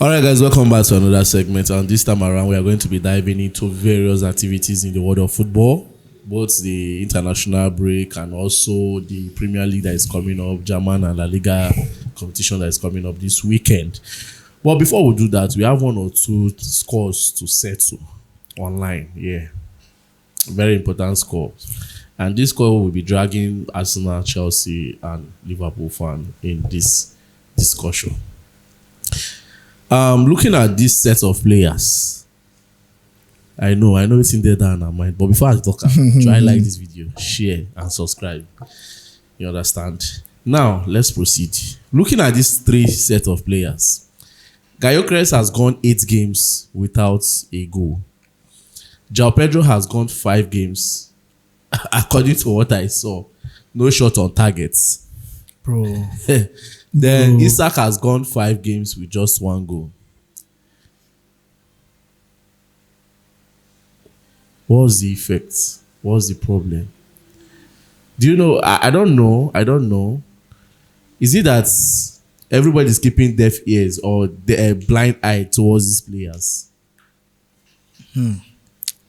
All right, guys, welcome back to another segment. And this time around, we are going to be diving into various activities in the world of football, both the international break and also the Premier League that is coming up, German and La Liga competition that is coming up this weekend. But before we do that, we have one or two scores to settle online. Yeah, very important score. And this score will be dragging Arsenal, Chelsea, and Liverpool fan in this discussion. Looking at this set of players, I know it's in there down our mind. But before I talk, try like this video, share, and subscribe. You understand? Now let's proceed. Looking at these three set of players, Gyokeres has gone 8 games without a goal. João Pedro has gone 5 games, according to what I saw, no shot on targets. Bro. Then Isak has gone 5 games with just 1 goal. What's the effect? What's the problem? Do you know? I don't know. Is it that everybody's keeping deaf ears or the blind eye towards these players?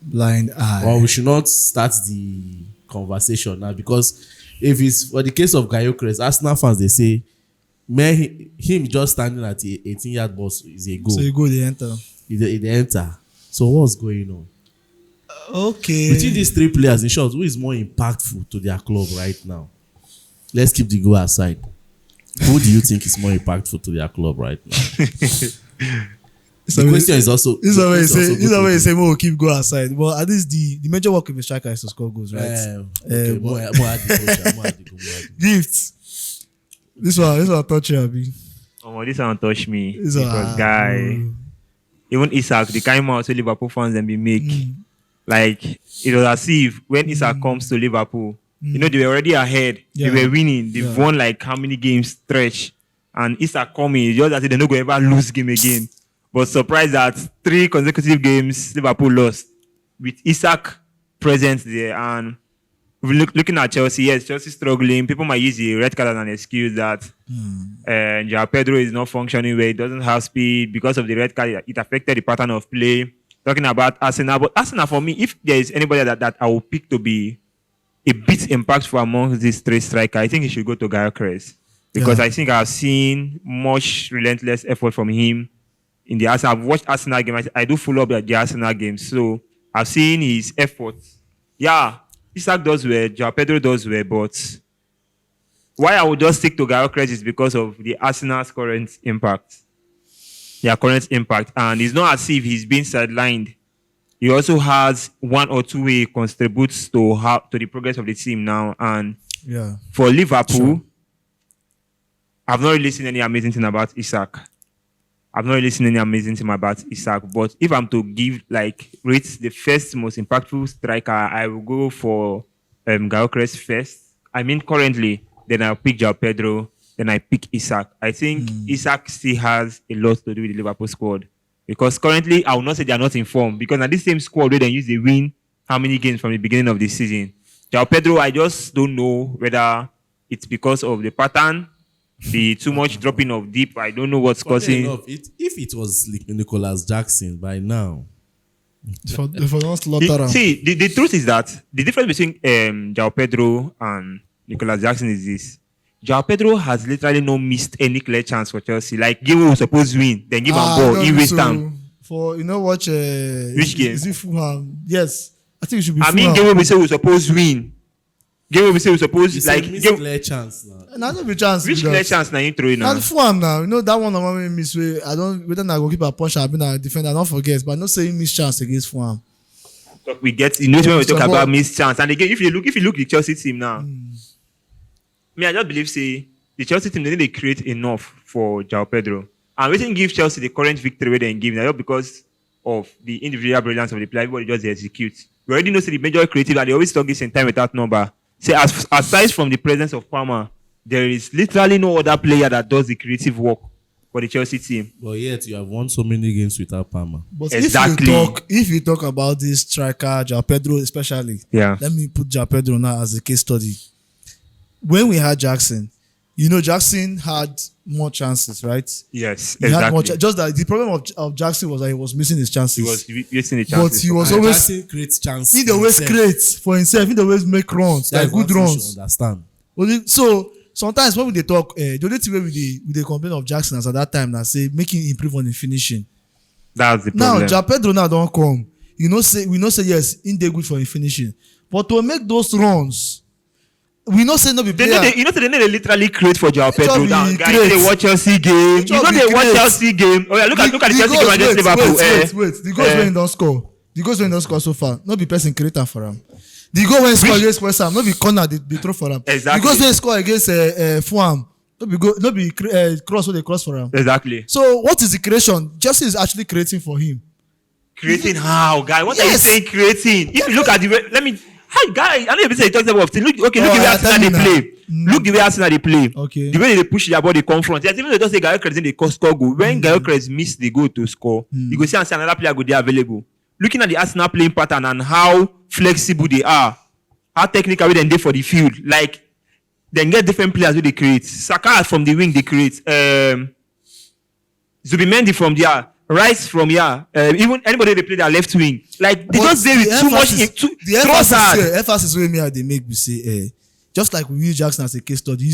Blind eye. Or we should not start the conversation now, because if it's for the case of Gyokeres, Arsenal fans, they say, man, him just standing at the 18-yard box is a goal. So you go, they enter. They enter. So what's going on? Okay. Between these 3 players, in short, who is more impactful to their club right now? Let's keep the goal aside. Who do you think is more impactful to their club right now? The question is also... This is always say, we'll keep go aside. But at least the major work of a striker is to score goals, right? Gifts. This one touch you, Abi. This one touch me. Because guy, even Isak, the kind of also Liverpool fans and be make. Like, it was as if when Isak comes to Liverpool, you know, they were already ahead. Yeah. They were winning. They've won like how many games stretch. And Isak coming, just as if they're not going to ever lose game again. But surprised that 3 consecutive games Liverpool lost with Isak present there. And looking at Chelsea, yes, Chelsea struggling. People might use the red card as an excuse that João Pedro is not functioning well. He doesn't have speed because of the red card. It affected the pattern of play. Talking about Arsenal, but Arsenal for me, if there is anybody that I will pick to be a bit impactful among these 3 strikers, I think he should go to Gyokeres, because I think I've seen much relentless effort from him in the Arsenal. I've watched Arsenal games. I do follow up the Arsenal games, so I've seen his efforts. Yeah, Isak does well, João Pedro does well, but why I would just stick to Gyokeres is because of the Arsenal's current impact. Their current impact. And it's not as if he's been sidelined. He also has 1 or 2 ways contributes to the progress of the team now. And for Liverpool, I've not really seen any amazing thing about Isak. But if I'm to give, rate the first most impactful striker, I will go for Gyokeres first. I mean, currently, then I'll pick João Pedro. Then I pick Isak. I think Isak still has a lot to do with the Liverpool squad. Because currently, I will not say they are not informed. Because at this same squad, they use the win how many games from the beginning of the season. João Pedro, I just don't know whether it's because of the pattern, the too much dropping of deep. I don't know what's causing. If it was Nicholas Jackson by now. For slaughter. See, the truth is that the difference between João Pedro and Nicholas Jackson is this. João Pedro has literally not missed any clear chance for Chelsea. Like, game was supposed to win, then give him ball in waste time. For, watch... Which game? Is it Fulham? Yes. I think it should be Fulham. I mean, game we say we're supposed to win. Game we say we're supposed to... Like, clear chance now. Not be chance. Which clear chance now you throw in now? Not Fulham now. That one I miss way. I don't... Whether I go keep a punch, I've been a defender, I don't forget. But not saying miss chance against Fulham. We get... when we talk about miss chance. And again, if you look the Chelsea team now... I just believe, the Chelsea team, they need to create enough for João Pedro. And we didn't give Chelsea the current victory where they give not because of the individual brilliance of the player, everybody just execute. We already know the major creative, and they always talk this in time without number. Aside from the presence of Palmer, there is literally no other player that does the creative work for the Chelsea team. But yet, you have won so many games without Palmer. But exactly. If you talk about this striker, João Pedro especially, let me put João Pedro now as a case study. When we had Jackson, Jackson had more chances, right? Yes, He had more exactly. just that the problem of Jackson was that he was missing his chances. He was using the but chances. he was And always Jackson creates chance. he always himself. creates for himself. He always make runs, That's like good what you runs. should understand. So sometimes when we talk, the only thing we dey complain of Jackson as at that time na say make him improve on the finishing. That's the Now problem. João Pedro now don come. We know say yes, him dey good for him finishing, but to make those runs, we know say no be player. They literally create for Joao Pedro. just Now, be guys, create. they watch Chelsea game. Just You know be they watch create. Chelsea game. Oh yeah, look at the Chelsea game goals- against Liverpool. Wait. The goals wey he don score. The goals wey he don score so far, no be person create am for am. The goal wey he score against West Ham, no be corner they throw for am. Exactly. The goals wey he score against Fulham, no be cross wey they cross for am. Exactly. So what is the creation? Chelsea is actually creating for him. Creating how, guy? What are you Yes. saying? Creating. If you look at the way, hi, guy. I know you say you talk about thing. Look the way yeah, Arsenal tell they me now. play. Look the way Arsenal they play. Okay. The way they push their body confront. Yes, even though they don't say Gyökeres in the score goal. When Gyökeres miss the goal to score, you go see and say another player go there available. Looking at the Arsenal playing pattern and how flexible they are, how technical they for the field, like then get different players who they create. Saka from the wing they create. Zubimendi from there. Rice from here. Even anybody they play their left wing. Like they But just say with too much. The emphasis wey me I dey make be say just like we use Jackson as a case study.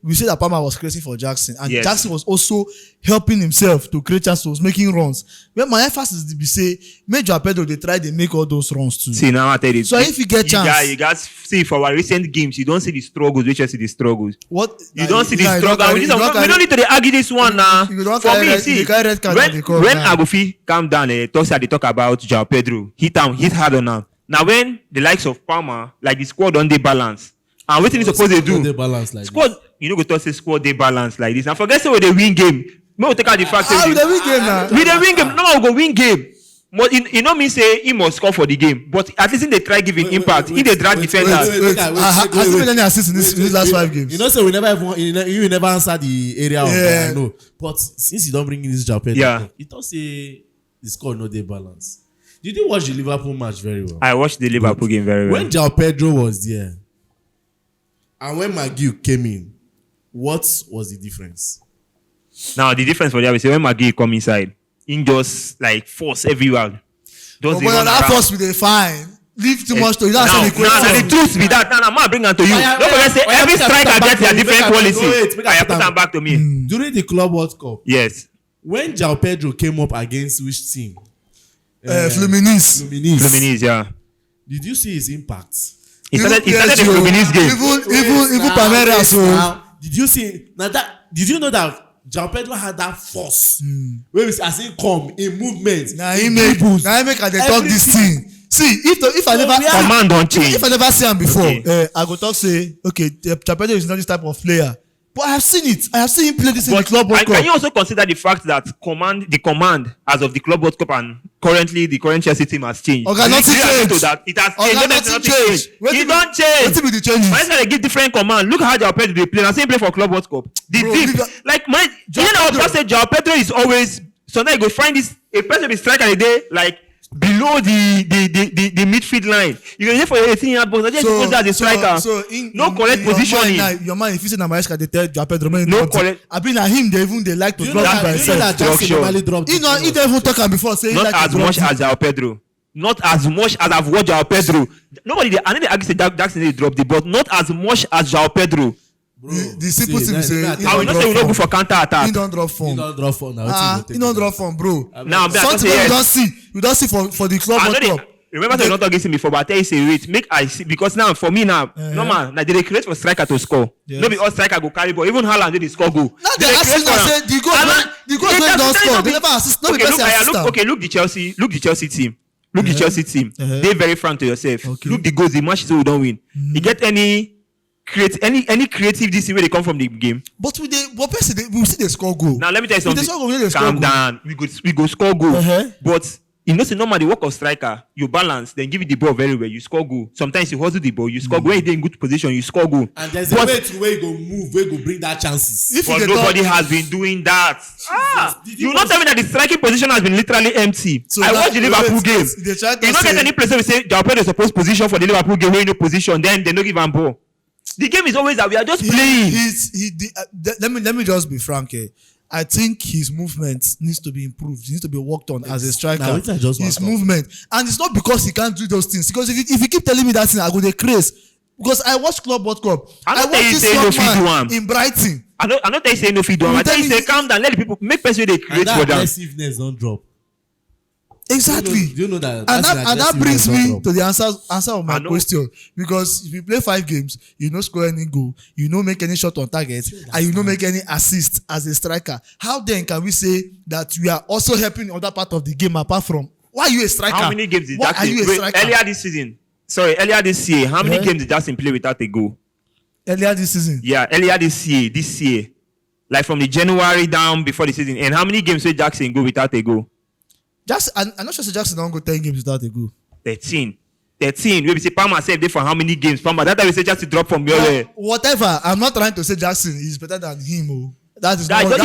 We say that Palmer was creating for Jackson, and Yes. Jackson was also helping himself to create chances, was making runs. But my emphasis is be say João Pedro they try to make all those runs too. See now I tell you. So if you get chance- you guys see for our recent games, you don't see the struggles. We just see the struggles. What You don't see the Nah, you struggle. carry- We you don't don't carry- need to dey argue this one now. you don't For carry me, red- see, you carry red card and they come when down. Agofi calm down, they talk about João Pedro. Hit hard on now. Now when the likes of Palmer, like the squad on the balance, and what you suppose they They do? balance like Squad, you know, go talk say squad they balance like this. And forget say we dey win game. May we take out the fact say with the win game now. we dey win game. No one go win game. But you know me say he must score for the game. But at least they try giving impact. He they drag defenders. Has he made any assist in these last 5 games? You know, so we never even you never answer the area of Yeah. I know. But since you don't bring in this João Pedro, Yeah. you don't say the score no dey balance. Did you watch the Liverpool match very well? I watched the Liverpool game very well. When João Pedro was there, and when Maguire came in, what was the difference? Now the difference for that is when Maggie come inside, he just like force everywhere. Just But dey run that around. force we dey fine. Leave too much to you. That's Now, the the question. truth be that. Now, I'm bring it to you. Don't forget say every striker gets their different quality. I put them back to me. During the Club World Cup, Yes. when João Pedro came up against which team? Fluminense. Fluminense, yeah. Did you see his impact? He started the PSG, Fluminense game. Even Palmeiras. So Did you see now that? Did you know that João Pedro had that force? Where as he come in movement, na him make I dey talk this thing. See, if I never Command don't change. if I never see am before, Okay. I go talk say okay, João Pedro is not this type of player. But I have seen it. I have seen him play this in the Club World Can Cup. you also consider the fact that the command as of the Club World Cup and currently the current Chelsea team has changed? Oga, Do you nothing agree change. to that? It has Oga, changed. nothing change. It don't change. Wetin be the changes? Why they give different command? Look how João Pedro they play. I say he play for Club World Cup. The Bro, deep, Liga- like my, you know, Pedro- say João Pedro is always. So now you go find this a person be striker a day like below the midfield line. You can say for your 18-yard box. I just suppose that the striker. No correct positioning. Your man, if you say na Maresca, they tell João Pedro, man, No correct- I been na him. They like to you know drop him by that, you know that himself. Jackson Structure. normally dropped. He don't even talk am before. Say he Not like as to drop much him. as João Pedro. Not as much as I've watched João Pedro. Nobody, I know they argue say Jackson they drop the ball. Not as much as João Pedro. The simple thing is say I will not say we don't go for counter he attack. don't drop He form. don't draw for now. He don't drop form, bro. Now, but I Something say wey yes. you don't see for the Club I know World they, Cup. remember they don't talk against him before, but I tell you say wait, make I see because now for me now, normal, now they create for striker to score. Yes. No be all striker go carry ball. Even Haaland they score goal. Now they asking us say the goal wey he don score, they never assist. No be person assist am. Okay, look the Chelsea team. Look the Chelsea team. They very frank to yourself. Okay. Look the goals, the matches we don't win. You get any creative this where they come from the game? But person we see they score goal. Now let me tell you We dey something. score goal, we dey score Calm goal. down. We go score goal. Uh-huh. But you know, say normally the work of striker, you balance, then give it the ball very well. You score goal. Sometimes you hustle the ball, you score goal. When you're in good position, you score goal. And there's a But- way to where you go move, where you go bring that chances. If But you dey nobody talk, has been doing that. Did You you not watch- tell me that the striking position has been literally empty. So I that- watched the Liverpool wait, game. they try to You don't get say- any place where we say João Pedro is supposed position for the Liverpool game where you know position, then they don't give him ball. The game is always that we are just playing. Let me just be frank here. I think his movement needs to be improved. He needs to be worked on as a striker. Now, it's just His movement, and it's not because he can't do those things. Because if you keep telling me that thing, I go dey craze. Because I watched Club World Cup. I watched this young man in Brighton. I don't tell you say no feed one. I tell you say calm down. Let the people make person they create for them. Aggressiveness don't drop. Exactly. Do you know that? And that brings me to the answer of my question. Because if you play 5 games, you no score any goal, you no make any shot on target, and you no make any assist as a striker. How then can we say that we are also helping in other part of the game apart from why are you a striker? How many games did Why are you a striker? Earlier this year, how many games did Jackson play without a goal? Earlier this season. Yeah, earlier this year. Like from the January down before the season. And how many games did Jackson go without a goal? I'm not sure Jackson don't go 10 games without a goal. 13. We say Palmer said there for how many games? Palmer, that time we say just to drop from your way. Whatever. I'm not trying to say Jackson is better than him. Oh. That is not. You play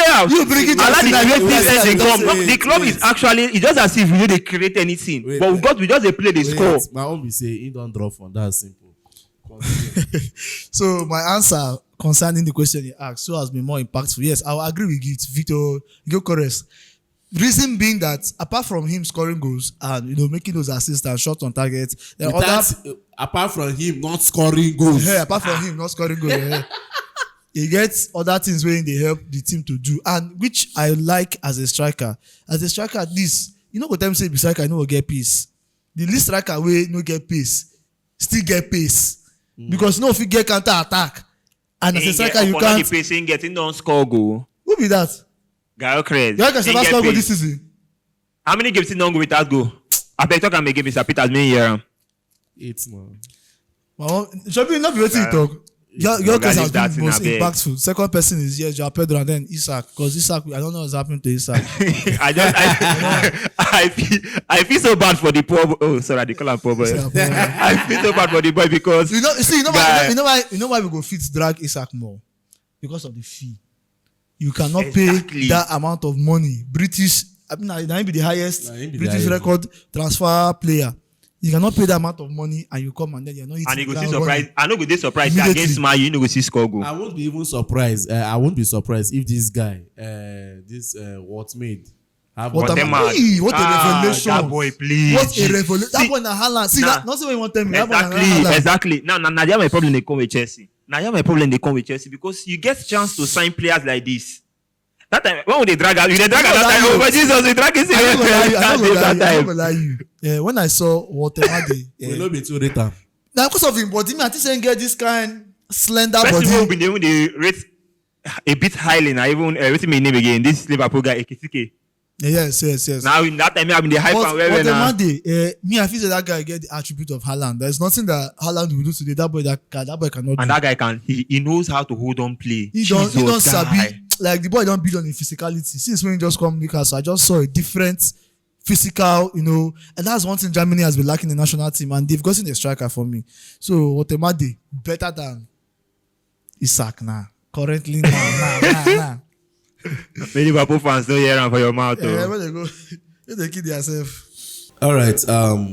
out. You bring it to the club is actually, it's just as if we didn't create anything. But we just play the score. My own be say he don't drop from that simple. So my answer concerning the question you asked so has been more impactful. Yes, I will agree with you, Victor Gyokeres. Reason being that apart from him scoring goals and making those assists and shots on target, apart from him not scoring goals, apart from him not scoring goals, he gets other things where they help the team to do, and which I like as a striker. As a striker, at least go tell me say be striker, I know get pace. The least striker way no get pace, still get pace because if you get counter attack, and as a striker you can't. The pace getting don't score goal. Who be that? Gyokeres. Gyokeres never scored goal this season. How many games did not go without goal? I bet talk and make Mr. Peter's many year. 8 man. Well, should be not be waiting to talk. Gyokeres has been most impactful. Second person is João Pedro and then Isak. Because Isak, I don't know what's happening to Isak. I feel so bad for the poor boy. Oh, sorry, they call him poor boy. I feel so bad for the boy because you know why we go fit drag Isak more? Because of the fee. You cannot pay that amount of money. British, I be the highest British record transfer player. You cannot pay that amount of money and you come and then you're not eating. And you go see surprise. I know go dey surprised against Man U, you go see score goal. I won't be even surprised. I won't be surprised if this guy, what made. What a revelation. That boy, please. What a revelation. That boy na Haaland. See, not what you want to tell me. Exactly. Now, that's my problem they come with Chelsea. Because you get chance to sign players like this. That time, when they drag out, that time. Oh, but Jesus, they drag it. I don't lie you. Yeah, when I saw whatever they. Will not be too later. Now, because of him, but I think get this kind slender body. First of all, they rate a bit highly. Now, even what's my name again? This Liverpool guy, Ekitike. Yes. Now in that time, I'm the hype and where now. Me, I feel that guy get the attribute of Haaland. There's nothing that Haaland will do today. That boy cannot. And that guy can. He knows how to hold on play. He don't sabi. Like the boy don't build on the physicality. Since when he just come Newcastle, I just saw a different physical, and that's one thing Germany has been lacking in the national team, and they've gotten a striker for me. So Otemade better than Isak now. Currently now. Many Liverpool fans don't hear for your mouth. Yeah, where they go? They kill themselves. All right.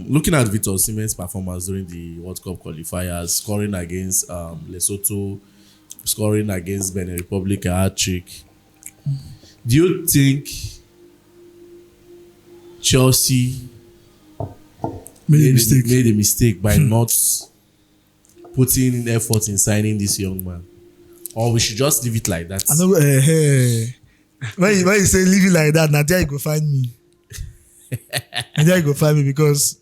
Looking at Victor Osimhen's performance during the World Cup qualifiers, scoring against Lesotho, scoring against Benin Republic, a hat-trick. Do you think Chelsea made a mistake by not putting in effort in signing this young man? Or we should just leave it like that? I know. When you say leave it like that, now there you go find me. There you go find me because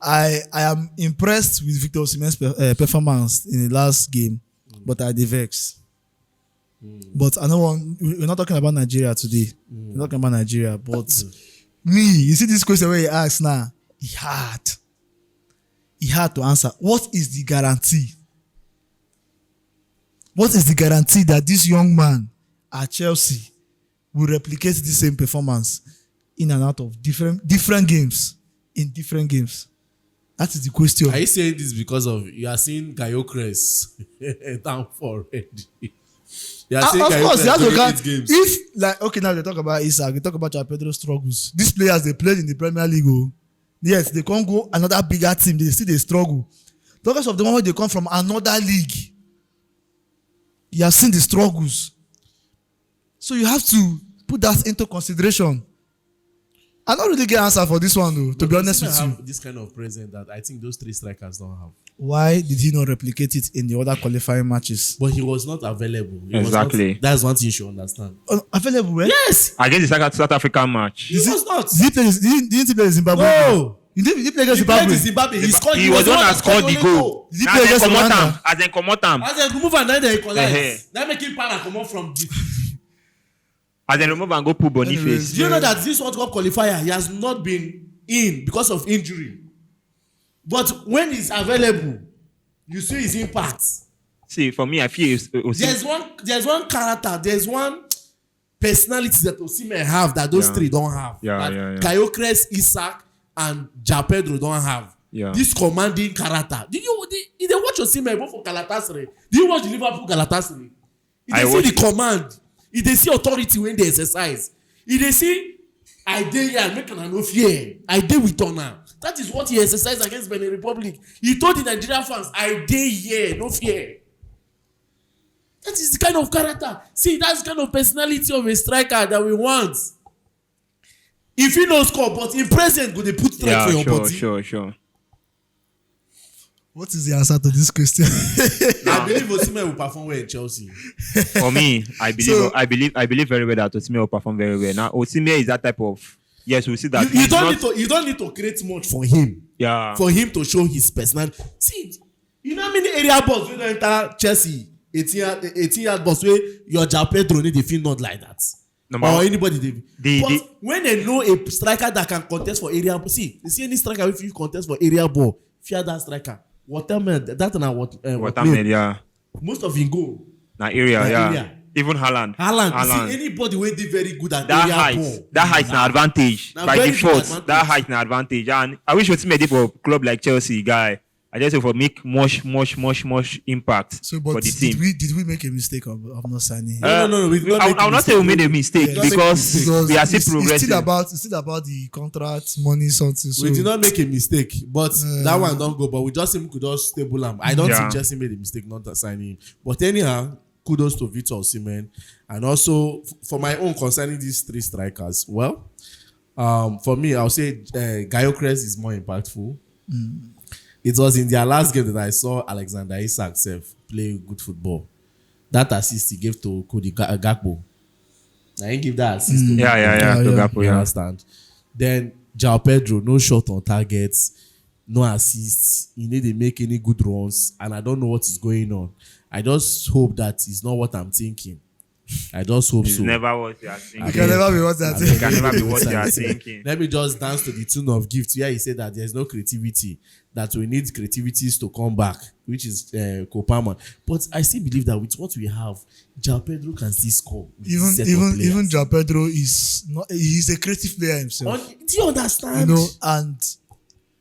I am impressed with Victor Osimhen's performance in the last game, but I vex. But I know we're not talking about Nigeria today. We're not talking about Nigeria, but me, you see this question where he asks now, he had to answer. What is the guarantee? What is the guarantee that this young man at Chelsea will replicate the same performance in and out of different games, in different games? That is the question. Are you saying this because of you are seeing Gyokeres down for already? You are saying of course, he has to count. Games. If now they talk about Isak, they talk about João Pedro struggles. These players they played in the Premier League. Yes, they can't go another bigger team. They struggle. Talk of the one where they come from another league. You have seen the struggles. So you have to put that into consideration. I don't really get an answer for this one though, to be honest with you. This kind of present that I think those 3 strikers don't have. Why did he not replicate it in the other qualifying matches? But he was not available. Exactly. That's one thing you should understand. Available where? Yes! Against the South African match. He was not. Didn't he play Zimbabwe? No! He didn't play against He played Zimbabwe. in Zimbabwe. He was the one that scored the goal. Did he play against Rwanda? As in Komotam. As they remove and then they Eh, eh. equalize. That make him para come out from the... As in remove and go put Boniface. Do you know that this World Cup qualifier, he has not been in because of injury? But when he's available, you see his impact. See, for me, I feel There's one character, there's one personality that Osimhen have that those 3 don't have. Yeah. Gyökeres Isak and João Pedro don't have. Yeah. This commanding character. Did you watch Osimhen go for Galatasaray? Did you watch the Liverpool Galatasaray? If they see the command, if they see authority when they exercise, if they see I dare here, make an no fear. I dare with honor. That is what he exercised against Benin Republic. He told the Nigerian fans, I dare here, no fear. That is the kind of character. See, that's the kind of personality of a striker that we want. If he no score, but in present, go they put strike for your body. Sure. What is the answer to this question? I believe Osimhen will perform well in Chelsea. For me, I believe very well that Osimhen will perform very well. Now, Osimhen is that type of... Yes, we see that. You don't need to create much for him. Yeah. For him to show his personality. See, you know how many area balls when you enter Chelsea, 18-yard balls where your João Pedro need to feel not like that. Or anybody. But when they know a striker that can contest for area ball, see any striker if you contest for area ball, fear that striker. Waterman, that's not what. Waterman, yeah. Most of him go. Na area, yeah. Even Haaland. See anybody will be very good at that area height, ball. That height na advantage. By default, that height na advantage. And I wish Osimhen did for a club like Chelsea, guy. I just hope for make much impact for the team. Did we make a mistake of not signing him? No. I will not say we made a mistake because we are still progressing. It's still about the contract, money, something. So. We did not make a mistake, but that one don't go. But we just could just stable him. I don't think Jesse made a mistake not signing him. But anyhow, kudos to Victor Osimhen. And also for my own concerning these 3 strikers. Well, for me, I'll say Gyökeres is more impactful. It was in their last game that I saw Alexander Isak play good football. That assist he gave to Cody Gakpo. I didn't give that assist to Gakpo. You understand? Then João Pedro, no shot on targets, no assists. He need to make any good runs, and I don't know what is going on. I just hope that it's not what I'm thinking. I just hope it's so. Never what you are thinking. It can never be what you are thinking. It can never be what you are thinking. Let me just dance to the tune of Gift where he said that there's no creativity, that we need creativities to come back, which is Kopama. But I still believe that with what we have, João Pedro can still score. Even João Pedro he's a creative player himself. Do you understand? You know, and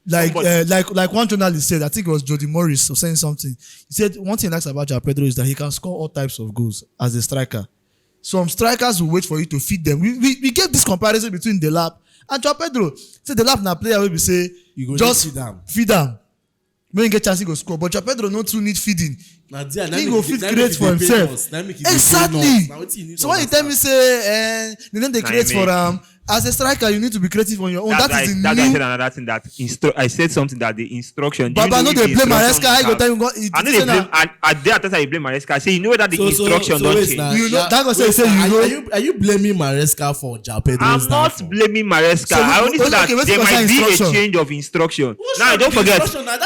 like one journalist said, I think it was Jody Morris was saying something. He said one thing he likes about João Pedro is that he can score all types of goals as a striker. Some strikers will wait for you to feed them. We gave this comparison between Delap and João Pedro. Say Delap na player wey be say just feed them. When you get chance, he go score. But João Pedro no too need feeding. He go fit create for himself. Exactly. So when you tell me say they create for as a striker, you need to be creative on your own. That is the new. I said another thing that I said something that the instruction. Baba no dey blame Maresca. I go tell you. I know they blame. I dare tell you blame Maresca. I say you know that the instruction don't change. You know that go say you know. Are you blaming Maresca for João Pedro? I'm not blaming Maresca. I only say that there might be a change of instruction. Now don't forget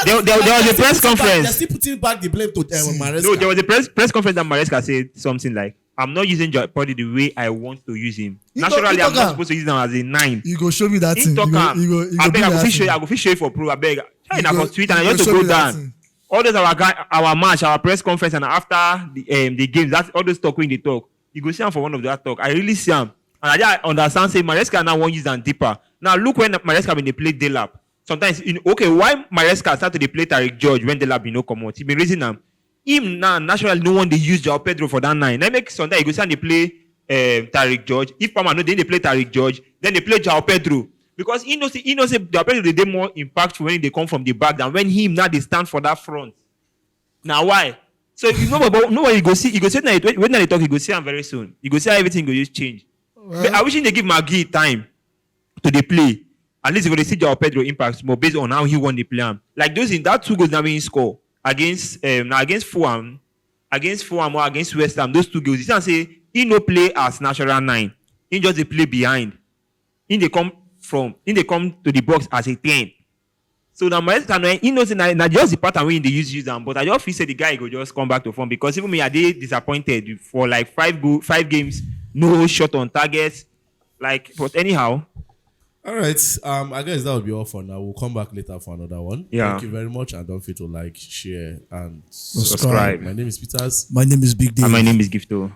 there was a press conference. They're still putting back the blame to Maresca. No, there was a press conference that Maresca said something like, I'm not using João Pedro the way I want to use him. Naturally, I'm not supposed to use him as a 9. You go show me that thing. I beg, I go show you for pro. I beg. I for tweet and I just to go down. All those our match, our press conference, and after the games, that's all those talk when they talk. You go see him for one of that talk. I really see him, and I understand. Say Maresca now won't use them deeper. Now look when Maresca when they play Delap. Sometimes why Maresca started to play Tariq George when Delap come out? He been raising them. Him now naturally no one they use João Pedro for that 9. Then make sometimes you go see and they play Tariq George. If Palmer no, then they play Tariq George. Then they play João Pedro. because he knows the apparently they more impactful when they come from the back than when him now they stand for that front. Now why? So if nobody you go see when they talk, you go see him very soon. You go see how everything go just change. But I wish they give Maggie time to the play. At least you're going to see João Pedro impact more based on how he won the play. Like those in that 2 goals now being score against Fulham or against West Ham, those 2 goals. You can say he no play as natural 9. He just they play behind. They come to the box as a 10. So now my time he knows that just the pattern when they use them. But I just feel say the guy go just come back to form because even me I did disappointed for like 5 games, no shot on target. Like, but anyhow. All right. I guess that will be all for now. We'll come back later for another one. Yeah. Thank you very much, and don't forget to like, share, and Subscribe. My name is Peters. My name is Big Dave. And my name is Gifto.